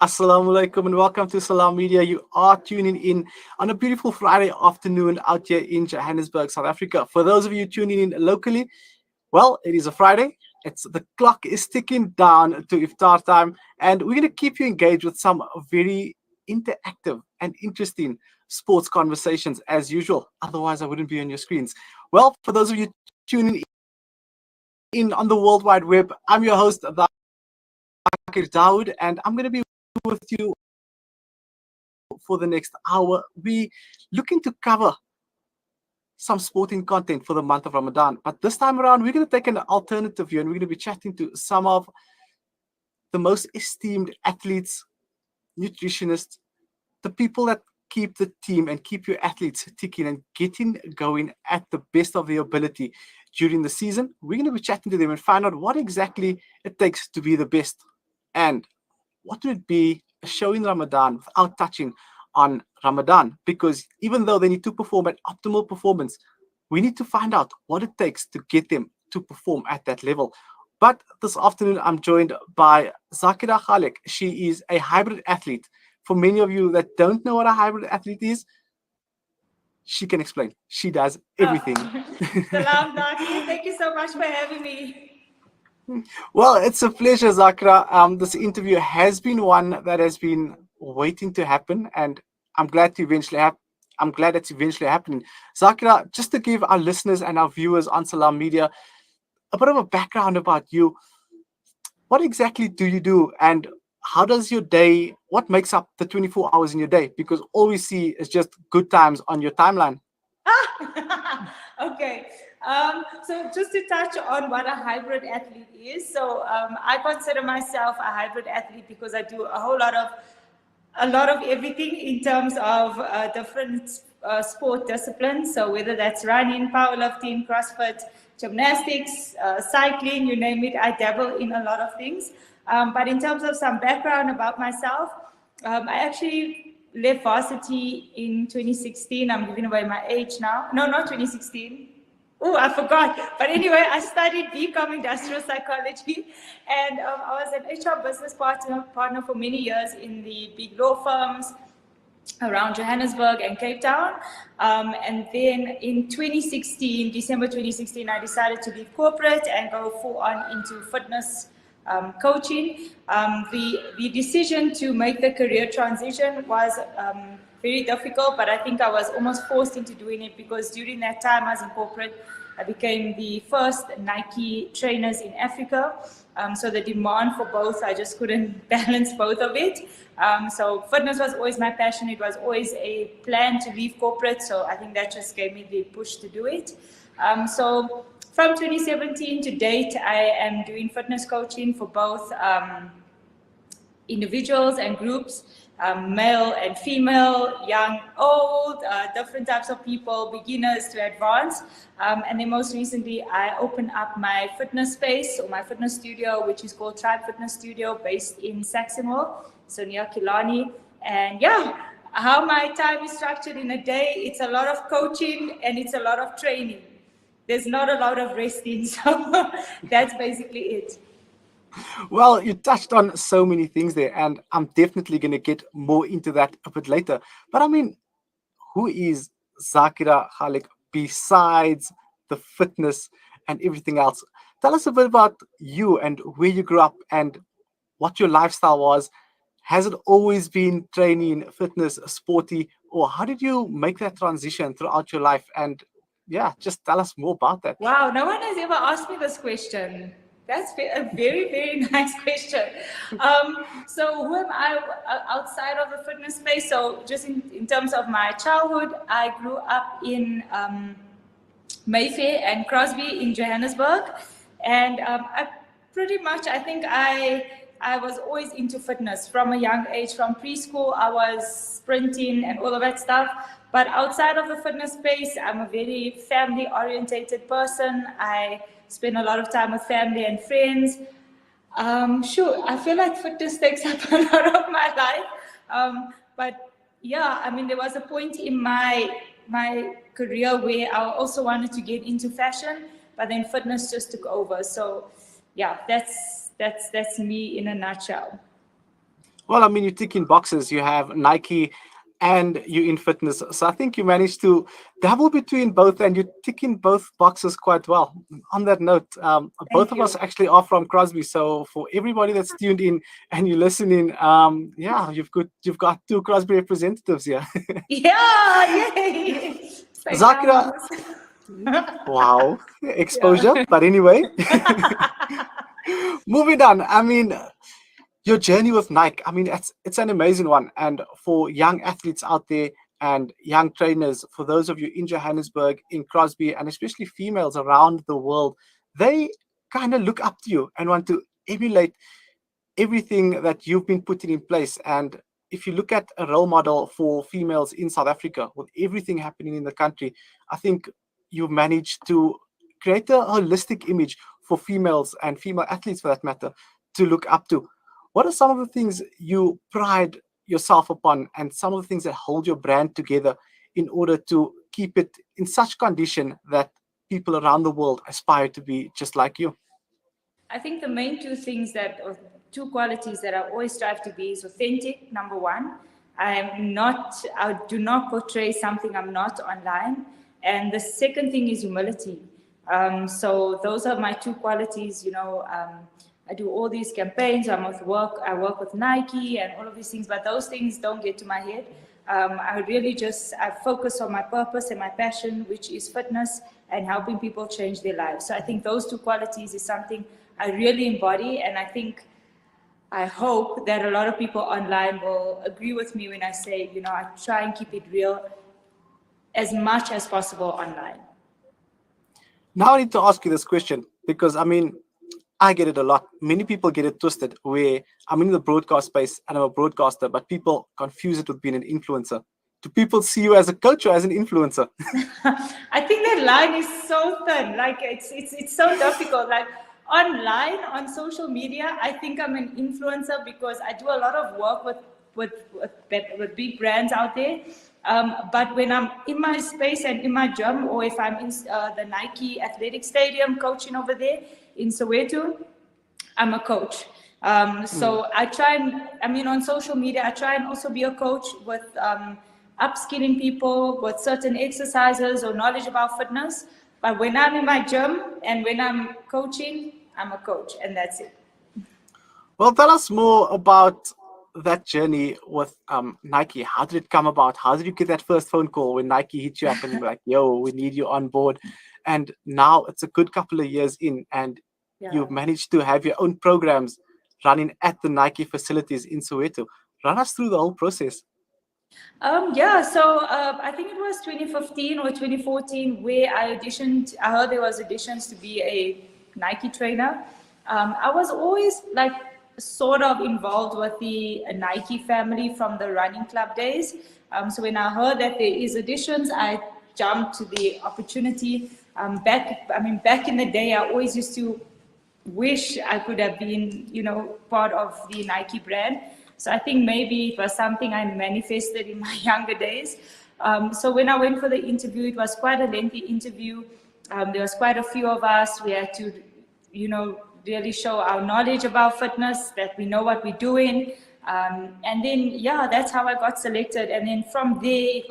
Assalamu alaikum and welcome to Salam Media. You are tuning in on a beautiful Friday afternoon out here in Johannesburg, South Africa. For those of you tuning in locally, well, it is a Friday. It's the clock is ticking down to iftar time, and we're going to keep you engaged with some very interactive and interesting sports conversations as usual. Otherwise, I wouldn't be on your screens. Well, for those of you tuning in on the World Wide Web, I'm your host, Zaakirah Khalek, and I'm going to be with you for the next hour. We looking to cover some sporting content for the month of Ramadan. But this time around, we're going to take an alternative view and we're going to be chatting to some of the most esteemed athletes, nutritionists, the people that keep the team and keep your athletes ticking and getting going at the best of their ability during the season. We're going to be chatting to them and find out what exactly it takes to be the best. And what would it be a show in Ramadan without touching on Ramadan? Because even though they need to perform at optimal performance, we need to find out what it takes to get them to perform at that level. But this afternoon, I'm joined by Zaakirah Khalek. She is a hybrid athlete. For many of you that don't know what a hybrid athlete is, she can explain. She does everything. Salam, Zaki. Thank you so much for having me. Well, it's a pleasure, Zaakirah. This interview has been one that has been waiting to happen, and I'm glad to eventually have. I'm glad it's eventually happening. Zaakirah, just to give our listeners and our viewers on Salam Media a bit of a background about you. What exactly do you do, and how does your day? What makes up the 24 hours in your day? Because all we see is just good times on your timeline. Okay. So just to touch on what a hybrid athlete is. So I consider myself a hybrid athlete because I do a lot of everything in terms of different sport disciplines. So whether that's running, powerlifting, CrossFit, gymnastics, cycling, you name it, I dabble in a lot of things. But in terms of some background about myself, I actually left varsity in 2016. I'm giving away my age now. No, not 2016. Oh, I forgot. But anyway, I studied BCom Industrial Psychology, and I was an HR business partner for many years in the big law firms around Johannesburg and Cape Town. And then in 2016, December 2016, I decided to leave corporate and go full on into fitness coaching. The decision to make the career transition was very difficult, but I think I was almost forced into doing it because during that time I was in corporate, I became the first Nike trainers in Africa. So the demand for both, I just couldn't balance both of it. So fitness was always my passion. It was always a plan to leave corporate. So I think that just gave me the push to do it. So from 2017 to date, I am doing fitness coaching for both individuals and groups, male and female, young, old, different types of people, beginners to advanced. And then most recently, I opened up my fitness space or my fitness studio, which is called Tribe Fitness Studio, based in Saxonville, so near Killarney. And yeah, how my time is structured in a day, it's a lot of coaching and it's a lot of training. There's not a lot of resting, so that's basically it. Well, you touched on so many things there, and I'm definitely going to get more into that a bit later. But I mean, who is Zaakirah Khalek besides the fitness and everything else? Tell us a bit about you and where you grew up and what your lifestyle was. Has it always been training, fitness, sporty, or how did you make that transition throughout your life? And yeah, just tell us more about that. Wow, no one has ever asked me this question. That's a very, very nice question. So who am I outside of the fitness space? So just in terms of my childhood, I grew up in Mayfair and Crosby in Johannesburg. And I pretty much, I think I was always into fitness from a young age. From preschool, I was sprinting and all of that stuff. But outside of the fitness space, I'm a very family-orientated person. I spend a lot of time with family and friends. Sure, I feel like fitness takes up a lot of my life. But yeah, I mean, there was a point in my career where I also wanted to get into fashion, but then fitness just took over. So yeah, that's me in a nutshell. Well, I mean, you tick in boxes. You have Nike and you in fitness. So I think you managed to dabble between both and you tick in both boxes quite well. On that note, both Thank of us you. actually are from Crosby. So for everybody that's tuned in and you're listening, yeah, you've got two Crosby representatives here. Yeah, yay! Fake Zakira, house. wow, Yeah. exposure. But anyway, moving on. I mean, your journey with Nike, I mean, it's an amazing one. And for young athletes out there and young trainers, for those of you in Johannesburg, in Crosby, and especially females around the world, they kind of look up to you and want to emulate everything that you've been putting in place. And if you look at a role model for females in South Africa, with everything happening in the country, I think you've managed to create a holistic image for females and female athletes, for that matter, to look up to. What are some of the things you pride yourself upon, and some of the things that hold your brand together in order to keep it in such condition that people around the world aspire to be just like you? I think the main two things that, or two qualities that I always strive to be is authentic, number one. I do not portray something I'm not online. And the second thing is humility. So those are my two qualities, I do all these campaigns. I work with Nike and all of these things, but those things don't get to my head. I focus on my purpose and my passion, which is fitness and helping people change their lives. So I think those two qualities is something I really embody, and I hope that a lot of people online will agree with me when I say, I try and keep it real as much as possible online. Now I need to ask you this question because I mean, I get it a lot. Many people get it twisted where I'm in the broadcast space and I'm a broadcaster, but people confuse it with being an influencer. Do people see you as a coach or as an influencer? I think that line is so thin. Like it's so difficult. Like online on social media, I think I'm an influencer because I do a lot of work with big brands out there. But when I'm in my space and in my gym, or if I'm in the Nike Athletic Stadium coaching over there in Soweto, I'm a coach. Mm. So on social media, I try and also be a coach with upskilling people with certain exercises or knowledge about fitness. But when I'm in my gym and when I'm coaching, I'm a coach, and that's it. Well, tell us more about that journey with Nike. How did it come about? How did you get that first phone call when Nike hit you up and they were like, yo, we need you on board? And now it's a good couple of years in, and Yeah. you've managed to have your own programs running at the Nike facilities in Soweto. Run us through the whole process. I think it was 2015 or 2014 where I auditioned. I heard there was auditions to be a Nike trainer. I was always like sort of involved with the Nike family from the running club days. So when I heard that there is auditions, I jumped to the opportunity. Back in the day, I always used to wish I could have been, part of the Nike brand. So I think maybe it was something I manifested in my younger days. So when I went for the interview, it was quite a lengthy interview. There was quite a few of us. We had to, really show our knowledge about fitness, that we know what we're doing. And then, yeah, that's how I got selected. And then from there, it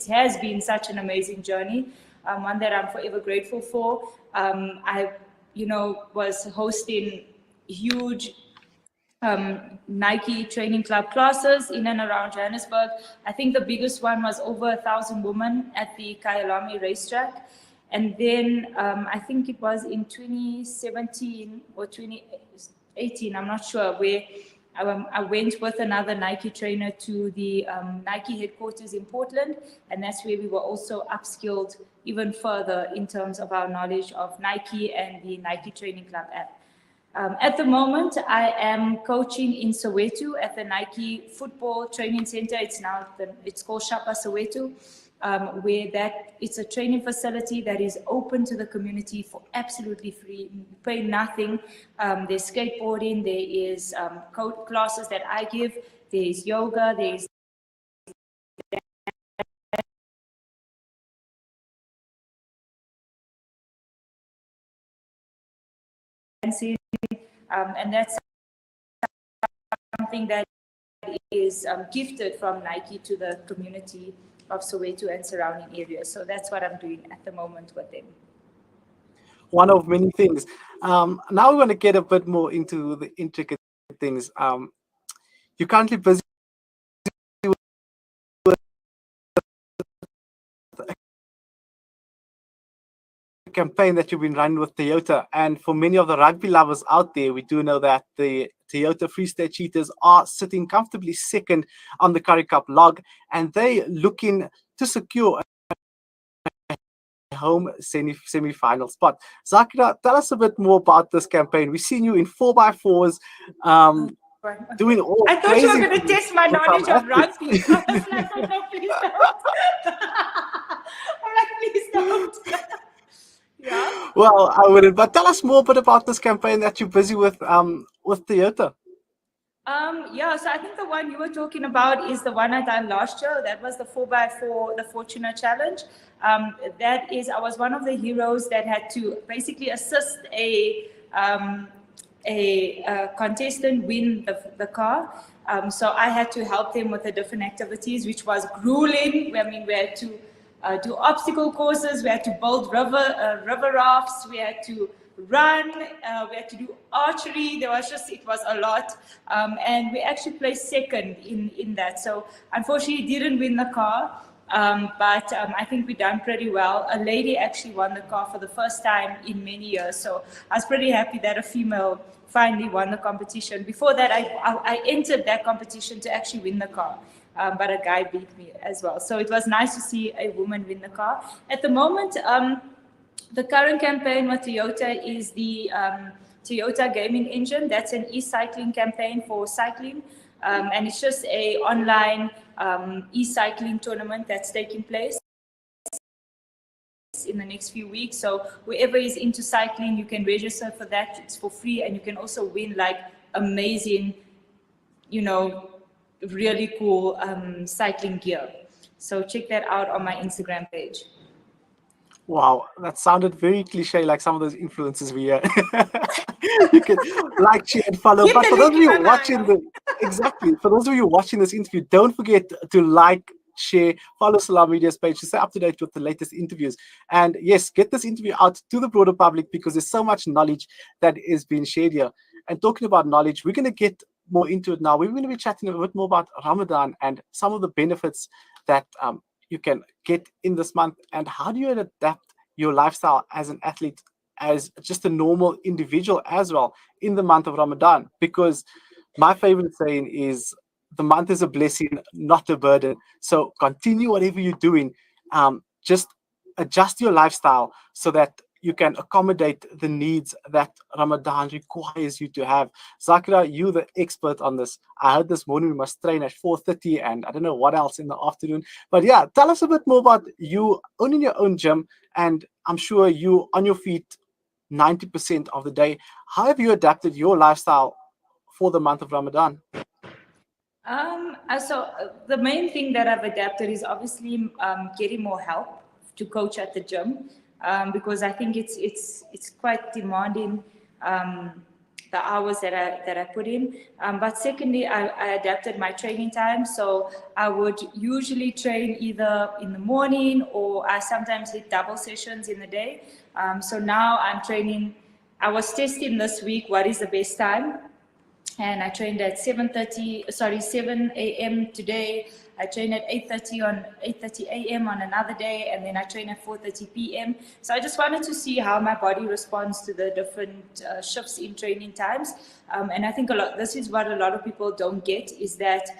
has been such an amazing journey, one that I'm forever grateful for. I was hosting huge Nike training club classes in and around Johannesburg. I think the biggest one was over 1,000 women at the Kyalami racetrack. And then I think it was in 2017 or 2018, I'm not sure, where I went with another Nike trainer to the Nike headquarters in Portland. And that's where we were also upskilled even further in terms of our knowledge of Nike and the Nike Training Club app. At the moment, I am coaching in Soweto at the Nike Football Training Center. It's called Shapa Soweto, it's a training facility that is open to the community for absolutely free. You pay nothing. There's skateboarding, there is code classes that I give, there's yoga, there's dancing, and that's something that is gifted from Nike to the community of Soweto and surrounding areas. So that's what I'm doing at the moment with them. One of many things. Now we're going to get a bit more into the intricate things. You're currently busy campaign that you've been running with Toyota, and for many of the rugby lovers out there, we do know that the Toyota Free State Cheetahs are sitting comfortably second on the Currie Cup log, and they looking to secure a home semi-final spot. Zaakirah, tell us a bit more about this campaign. We've seen you in 4x4s, doing all I thought crazy you were going to things test my for knowledge some of athletes. rugby. I was like, oh no, please don't. I'm like, please don't. Yeah. Well, I wouldn't, but tell us more a bit about this campaign that you're busy with Toyota. Yeah, so I think the one you were talking about is the one I done last year. That was the 4x4, the Fortuna Challenge. That is, I was one of the heroes that had to basically assist a contestant win the car. So I had to help them with the different activities, which was grueling. I mean, we had to do obstacle courses, we had to build river rafts, we had to run, we had to do archery. It was a lot. And we actually placed second in that. So unfortunately didn't win the car. But I think we done pretty well. A lady actually won the car for the first time in many years. So I was pretty happy that a female finally won the competition. Before that, I entered that competition to actually win the car. But a guy beat me as well. So it was nice to see a woman win the car. At the moment, the current campaign with Toyota is the Toyota Gaming Engine. That's an e-cycling campaign for cycling. And it's just a online e-cycling tournament that's taking place in the next few weeks. So whoever is into cycling, you can register for that. It's for free, and you can also win like amazing, really cool cycling gear. So check that out on my Instagram page. Wow, that sounded very cliche, like some of those influencers we hear. You can like, share, and follow. But for those of you watching for those of you watching this interview, don't forget to like, share, follow Salam Media's page to stay up to date with the latest interviews. And yes, get this interview out to the broader public because there's so much knowledge that is being shared here. And talking about knowledge, we're going to get more into it now. We're going to be chatting a bit more about Ramadan and some of the benefits that you can get in this month, and how do you adapt your lifestyle as an athlete, as just a normal individual as well in the month of Ramadan. Because my favorite saying is, the month is a blessing, not a burden. So continue whatever you're doing. Just adjust your lifestyle so that you can accommodate the needs that Ramadan requires you to have. Zaakirah, you're the expert on this. I heard this morning we must train at 4:30 and I don't know what else in the afternoon. But yeah, tell us a bit more about you owning your own gym, and I'm sure you on your feet 90% of the day. How have you adapted your lifestyle for the month of Ramadan? So the main thing that I've adapted is obviously getting more help to coach at the gym. Because I think it's quite demanding, the hours that I put in. But secondly, I adapted my training time. So I would usually train either in the morning, or I sometimes hit double sessions in the day. So now I'm training. I was testing this week what is the best time, and I trained at 7 a.m. today. I train at 8:30 a.m. on another day, and then I train at 4:30 p.m. So I just wanted to see how my body responds to the different shifts in training times. And I think this is what a lot of people don't get, is that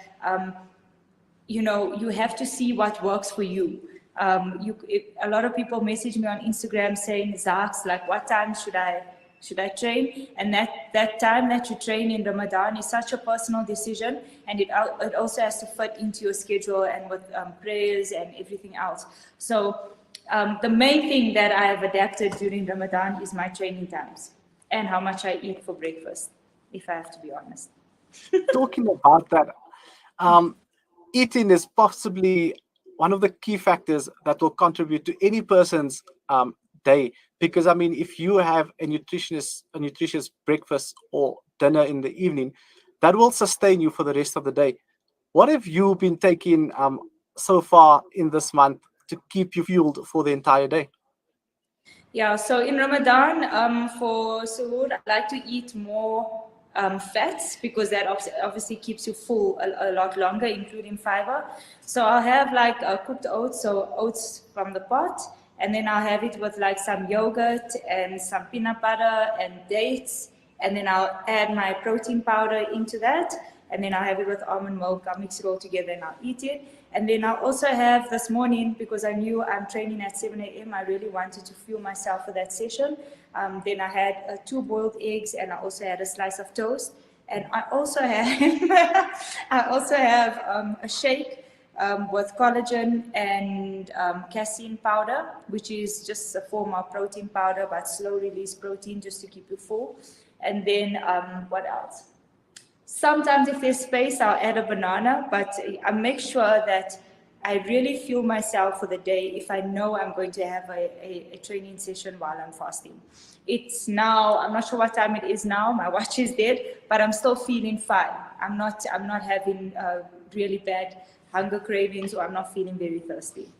you have to see what works for you. A lot of people message me on Instagram saying, Zaaks, like, what time should I train? And that time that you train in Ramadan is such a personal decision, and it also has to fit into your schedule and with prayers and everything else. So the main thing that I have adapted during Ramadan is my training times and how much I eat for breakfast, if I have to be honest. Talking about that, eating is possibly one of the key factors that will contribute to any person's day. Because I mean, if you have a nutritious breakfast or dinner in the evening, that will sustain you for the rest of the day. What have you been taking so far in this month to keep you fueled for the entire day? Yeah, so in Ramadan, for suhoor, I like to eat more fats because that obviously keeps you full a lot longer, including fiber. So I'll have like cooked oats, so oats from the pot, and then I'll have it with like some yogurt and some peanut butter and dates, and then I'll add my protein powder into that, and then I'll have it with almond milk. I'll mix it all together and I'll eat it. And then I'll also have this morning, because I knew I'm training at 7 a.m., I really wanted to fuel myself for that session. Then I had 2 boiled eggs, and I also had a slice of toast. And I also have, a shake with collagen and casein powder, which is just a form of protein powder, but slow release protein just to keep you full. And then what else? Sometimes if there's space, I'll add a banana, but I make sure that I really fuel myself for the day if I know I'm going to have a training session while I'm fasting. It's now, I'm not sure what time it is now, my watch is dead, but I'm still feeling fine. I'm not having really bad hunger cravings, or I'm not feeling very thirsty.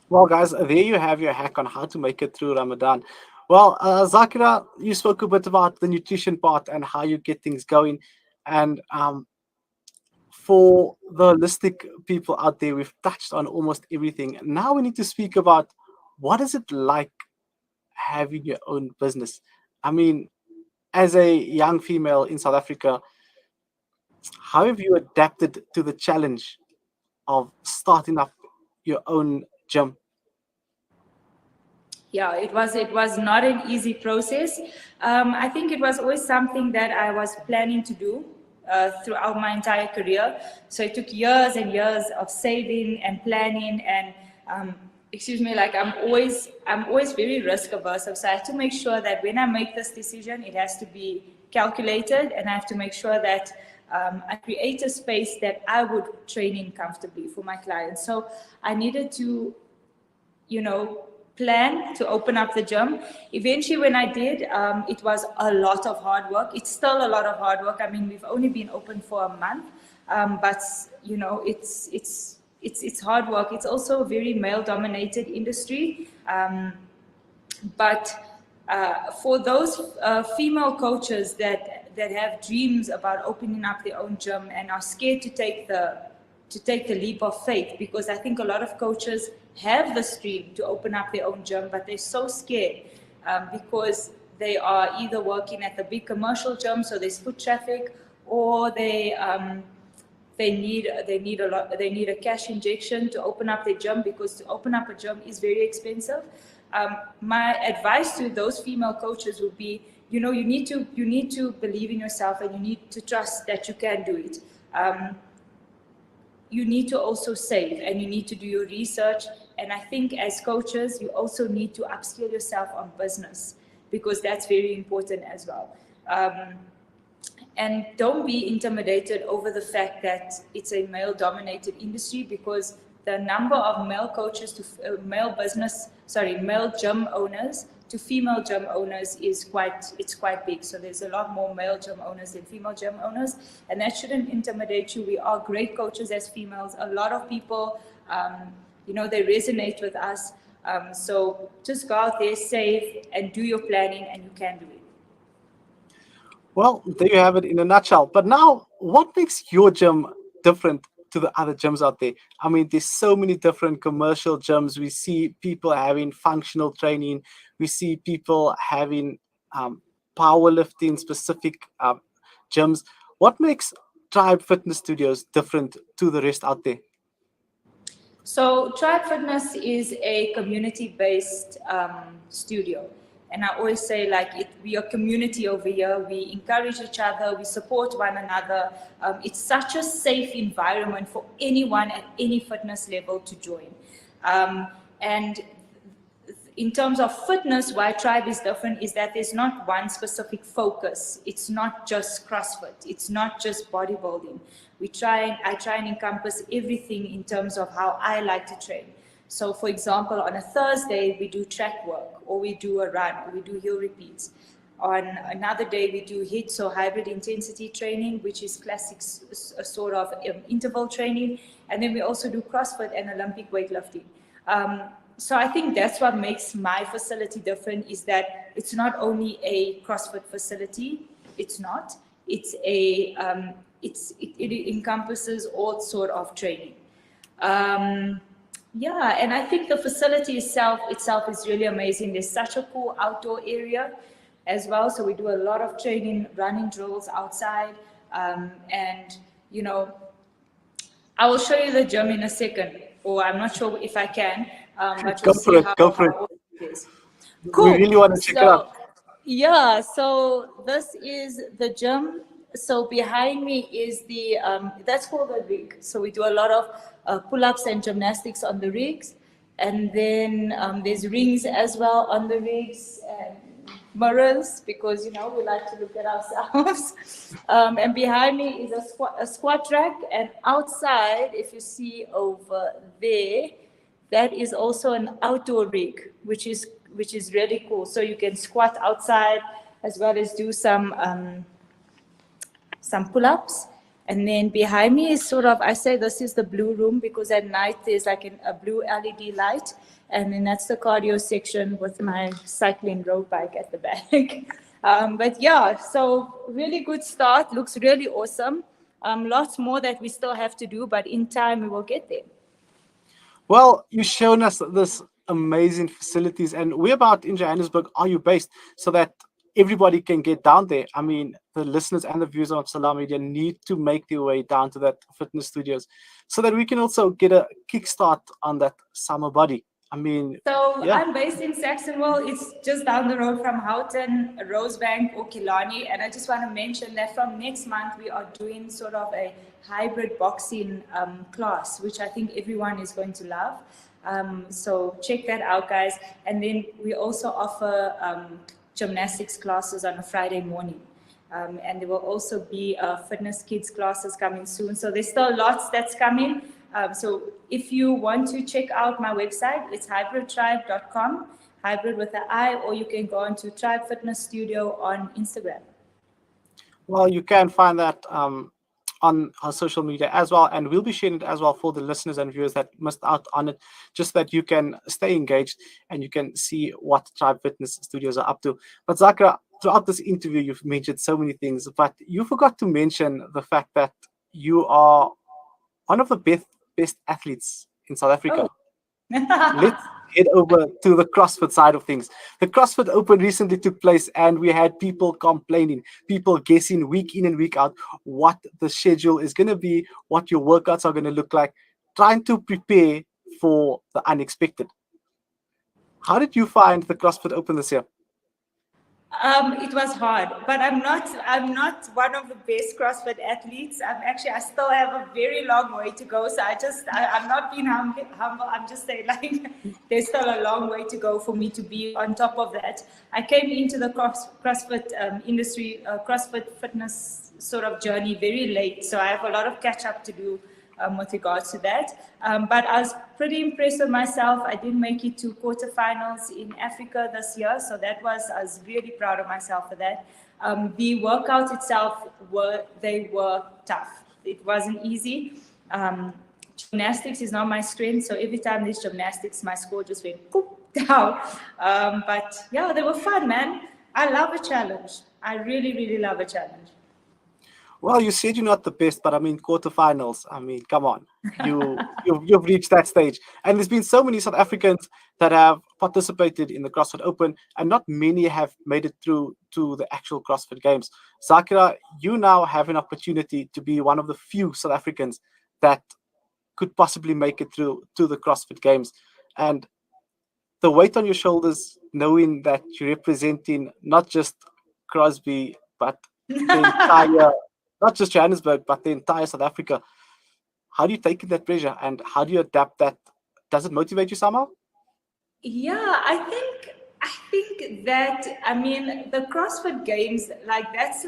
Well, guys, there you have your hack on how to make it through Ramadan. Well, Zaakirah, you spoke a bit about the nutrition part and how you get things going. And for the holistic people out there, we've touched on almost everything. Now we need to speak about what is it like having your own business? I mean, as a young female in South Africa, how have you adapted to the challenge of starting up your own gym? Yeah, it was not an easy process. I think it was always something that I was planning to do throughout my entire career. So it took years and years of saving and planning and excuse me, like I'm always very risk averse. So I have to make sure that when I make this decision, it has to be calculated, and I have to make sure that I create a space that I would train in comfortably for my clients. So I needed to, plan to open up the gym. Eventually, when I did, it was a lot of hard work. It's still a lot of hard work. I mean, we've only been open for a month, but it's hard work. It's also a very male-dominated industry, but for those female coaches that have dreams about opening up their own gym and are scared to take the leap of faith, because I think a lot of coaches have this dream to open up their own gym, but they're so scared because they are either working at the big commercial gym, so there's foot traffic, or they need a cash injection to open up their gym, because to open up a gym is very expensive. My advice to those female coaches would be, you need to believe in yourself, and you need to trust that you can do it. You need to also save, and you need to do your research. And I think as coaches, you also need to upskill yourself on business, because that's very important as well. And don't be intimidated over the fact that it's a male-dominated industry, because the number of male coaches to male gym owners to female gym owners is quite big. So there's a lot more male gym owners than female gym owners, and that shouldn't intimidate you. We are great coaches as females. A lot of people, they resonate with us. So just go out there, save, and do your planning, and you can do it. Well, there you have it in a nutshell. But now, what makes your gym different to the other gyms out there? I mean, there's so many different commercial gyms. We see people having functional training. We see people having powerlifting specific gyms. What makes Tribe Fitness Studios different to the rest out there? So Tribe Fitness is a community-based studio. And I always say, we are community over here. We encourage each other. We support one another. It's such a safe environment for anyone at any fitness level to join. And in terms of fitness, why Tribe is different is that there's not one specific focus. It's not just CrossFit. It's not just bodybuilding. I try and encompass everything in terms of how I like to train. So for example, on a Thursday, we do track work, or we do a run, or we do hill repeats. On another day, we do HIIT, so hybrid intensity training, which is classic sort of interval training. And then we also do CrossFit and Olympic weightlifting. So I think that's what makes my facility different, is that it's not only a CrossFit facility. It's not. It's a it encompasses all sort of training. Yeah, and I think the facility itself is really amazing. There's such a cool outdoor area as well. So we do a lot of training, running drills outside. And, you know, I will show you the gym in a second, or I'm not sure if I can. But Go you'll for see it. Go for it. how it is. Cool. We really want to check it out. Yeah, so this is the gym. So behind me is the, that's called the rig. So we do a lot of pull-ups and gymnastics on the rigs. And then there's rings as well on the rigs, and mirrors, because, you know, we like to look at ourselves. And behind me is a squat rack. And outside, if you see over there, that is also an outdoor rig, which is really cool. So you can squat outside as well as do some pull-ups. And then behind me is sort of, I say this is the blue room, because at night there's like a blue LED light. And then that's the cardio section with my cycling road bike at the back. But yeah, so really good start. Looks really awesome. Lots more that we still have to do, but in time we will get there. Well, you've shown us this amazing facilities, and whereabout in Johannesburg are you based, so that everybody can get down there? I mean, the listeners and the viewers of Salam Media need to make their way down to that fitness studios, so that we can also get a kickstart on that summer body. I mean, so yeah. I'm based in Saxonville. It's just down the road from Houghton, Rosebank, or Killarney. And I just want to mention that from next month, we are doing sort of a hybrid boxing class, which I think everyone is going to love. So check that out, guys. And then we also offer gymnastics classes on a Friday morning. And there will also be fitness kids classes coming soon. So there's still lots that's coming. So if you want to check out my website, it's hybridtribe.com, hybrid with an I, or you can go on to Tribe Fitness Studio on Instagram. Well, you can find that on our social media as well, and we'll be sharing it as well for the listeners and viewers that missed out on it, just that you can stay engaged and you can see what Tribe Fitness Studios are up to. But Zaakirah, throughout this interview, you've mentioned so many things, but you forgot to mention the fact that you are one of the best athletes in South Africa. Oh. Let's head over to the CrossFit side of things. The CrossFit Open recently took place, and we had people complaining, people guessing week in and week out what the schedule is going to be, what your workouts are going to look like, trying to prepare for the unexpected. How did you find the CrossFit Open this year? It was hard, but I'm not one of the best CrossFit athletes. I still have a very long way to go. So I'm not being humble. I'm just saying, like, there's still a long way to go for me to be on top of that. I came into the CrossFit industry, CrossFit fitness sort of journey very late. So I have a lot of catch up to do with regards to that. But I was pretty impressed with myself. I did make it to quarterfinals in Africa this year. So I was really proud of myself for that. The workouts itself were tough. It wasn't easy. Gymnastics is not my strength. So every time there's gymnastics, my score just went poop down. But yeah, they were fun, man. I love a challenge. I really, really love a challenge. Well, you said you're not the best, but I mean, quarterfinals. I mean, come on, you've reached that stage, and there's been so many South Africans that have participated in the CrossFit Open, and not many have made it through to the actual CrossFit Games. Zaakirah, you now have an opportunity to be one of the few South Africans that could possibly make it through to the CrossFit Games, and the weight on your shoulders, knowing that you're representing not just Crosby, but the entire. Not just Johannesburg, but the entire South Africa. How do you take that pressure, and how do you adapt that? Does it motivate you somehow? Yeah, I think that, I mean, the CrossFit Games, that's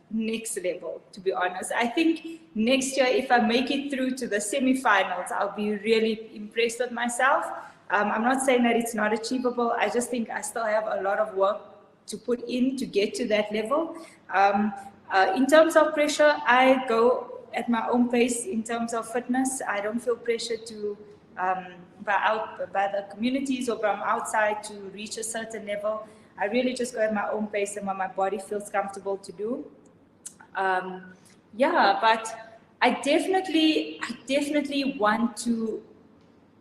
next level, to be honest. I think next year, if I make it through to the semifinals, I'll be really impressed with myself. I'm not saying that it's not achievable. I just think I still have a lot of work put in to get to that level. In terms of pressure, I go at my own pace in terms of fitness. I don't feel pressure to by the communities or from outside to reach a certain level. I really just go at my own pace and what my body feels comfortable to do. Yeah, but I definitely want to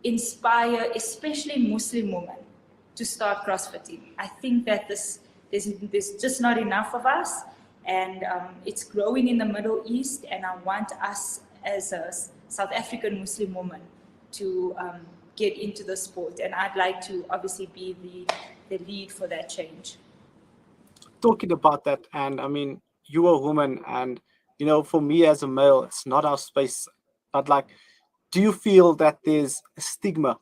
inspire, especially Muslim women, to start CrossFitting. I think that there's just not enough of us, and it's growing in the Middle East, and I want us as a South African Muslim woman to get into the sport, and I'd like to obviously be the lead for that change. Talking about that, and I mean, you're a woman, and for me as a male, it's not our space. But like, do you feel that there's a stigma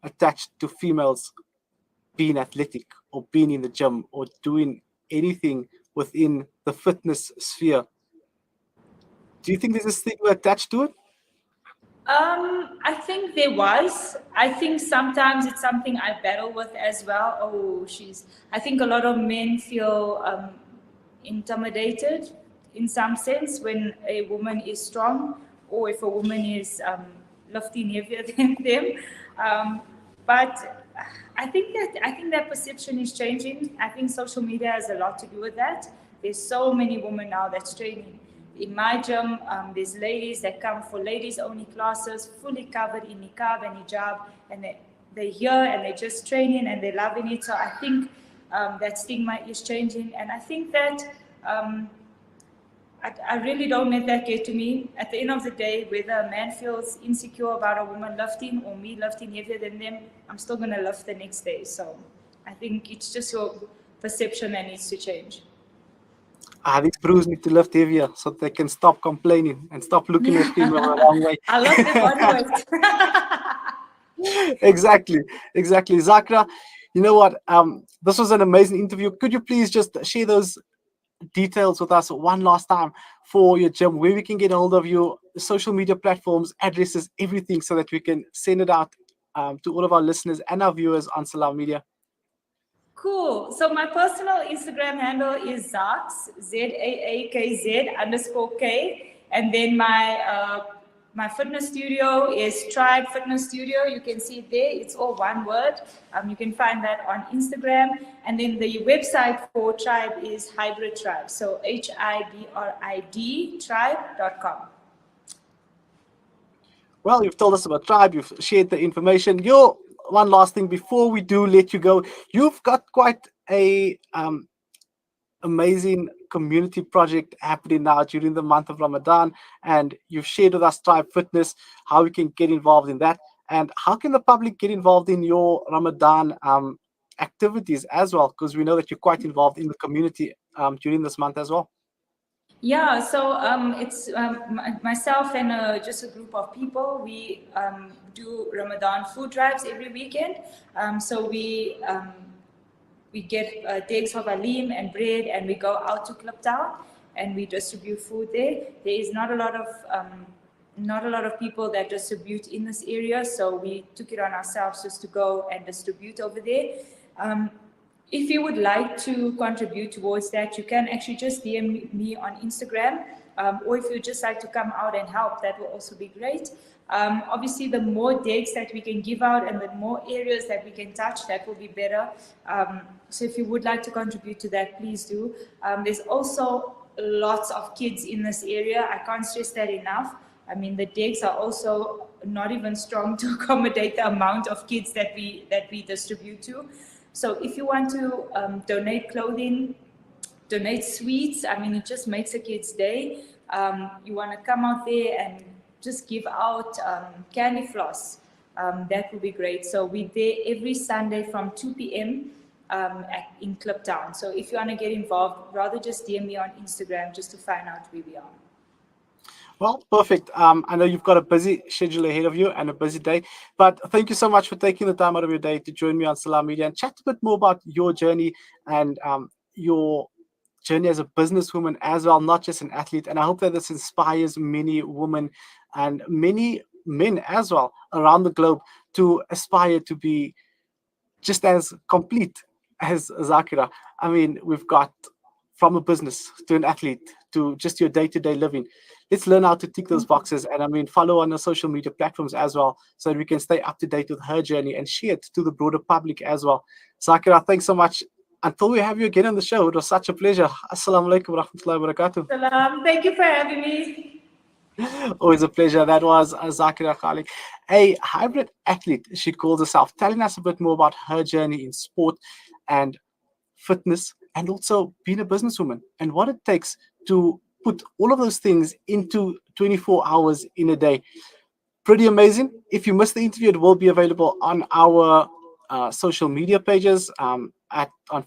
attached to females being athletic or being in the gym or doing anything within the fitness sphere? Do you think there's a stigma attached to it? I think there was. I think sometimes it's something I battle with as well. I think a lot of men feel intimidated in some sense when a woman is strong, or if a woman is lofty, heavier than them. But I think that perception is changing. I think social media has a lot to do with that. There's so many women now that's training. In my gym, there's ladies that come for ladies-only classes, fully covered in niqab and hijab, and they're here and they're just training and they're loving it. So I think that stigma is changing, and I think that I really don't let that get to me. At the end of the day, whether a man feels insecure about a woman lifting or me lifting heavier than them, I'm still going to lift the next day. So I think it's just your perception that needs to change. These bros need to lift heavier so they can stop complaining and stop looking at female the wrong way. I love the body weight. Exactly. Zaakirah, you know what? This was an amazing interview. Could you please just share those details with us one last time for your gym, where we can get a hold of you, social media platforms, addresses, everything, so that we can send it out to all of our listeners and our viewers on Salam Media? Cool. So my personal Instagram handle is Zaakz, ZAAKZ_K. And then my fitness studio is Tribe Fitness Studio. You can see it there. It's all one word. You can find that on Instagram. And then the website for Tribe is Hybrid Tribe. So HIBRID tribe.com. Well, you've told us about Tribe. You've shared the information. One last thing before we do let you go, you've got quite a amazing community project happening now during the month of Ramadan, and you've shared with us Tribe Fitness, how we can get involved in that, and how can the public get involved in your Ramadan activities as well, because we know that you're quite involved in the community during this month as well. Yeah, so it's myself and just a group of people. We do Ramadan food drives every weekend. So we get dates of alim and bread, and we go out to Kliptown and we distribute food there. There is not a lot of people that distribute in this area, so we took it on ourselves just to go and distribute over there. If you would like to contribute towards that, you can actually just DM me on Instagram, or if you'd just like to come out and help, that will also be great. Obviously, the more dates that we can give out and the more areas that we can touch, that will be better. So if you would like to contribute to that, please do. There's also lots of kids in this area. I can't stress that enough. I mean, the decks are also not even strong to accommodate the amount of kids that we distribute to. So if you want to donate clothing, donate sweets, I mean, it just makes a kid's day. You want to come out there and just give out candy floss, that would be great. So we're there every Sunday from 2 p.m. In Kliptown. So if you want to get involved, rather just DM me on Instagram just to find out where we are. Well, perfect. I know you've got a busy schedule ahead of you and a busy day, but thank you so much for taking the time out of your day to join me on Salam Media and chat a bit more about your journey and your journey as a businesswoman as well, not just an athlete. And I hope that this inspires many women and many men as well around the globe to aspire to be just as complete as Zaakirah, I mean, we've got from a business to an athlete to just your day-to-day living. Let's learn how to tick those boxes, and I mean, follow on the social media platforms as well, so that we can stay up to date with her journey and share it to the broader public as well. Zaakirah, thanks so much. Until we have you again on the show, it was such a pleasure. Assalamu alaikum wa rahmatullahi wa barakatuh. Salam. Thank you for having me. Always a pleasure. That was Zaakirah Khalek, a hybrid athlete, she calls herself, telling us a bit more about her journey in sport and fitness, and also being a businesswoman and what it takes to put all of those things into 24 hours in a day. Pretty amazing. If you missed the interview, it will be available on our social media pages, on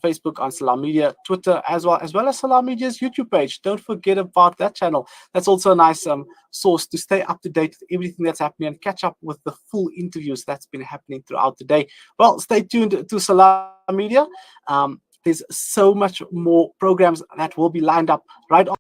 Facebook, on Salam Media, Twitter, as well as Salam Media's YouTube page. Don't forget about that channel. That's also a nice source to stay up to date with everything that's happening and catch up with the full interviews that's been happening throughout the day. Well, stay tuned to Salam Media. There's so much more programs that will be lined up right on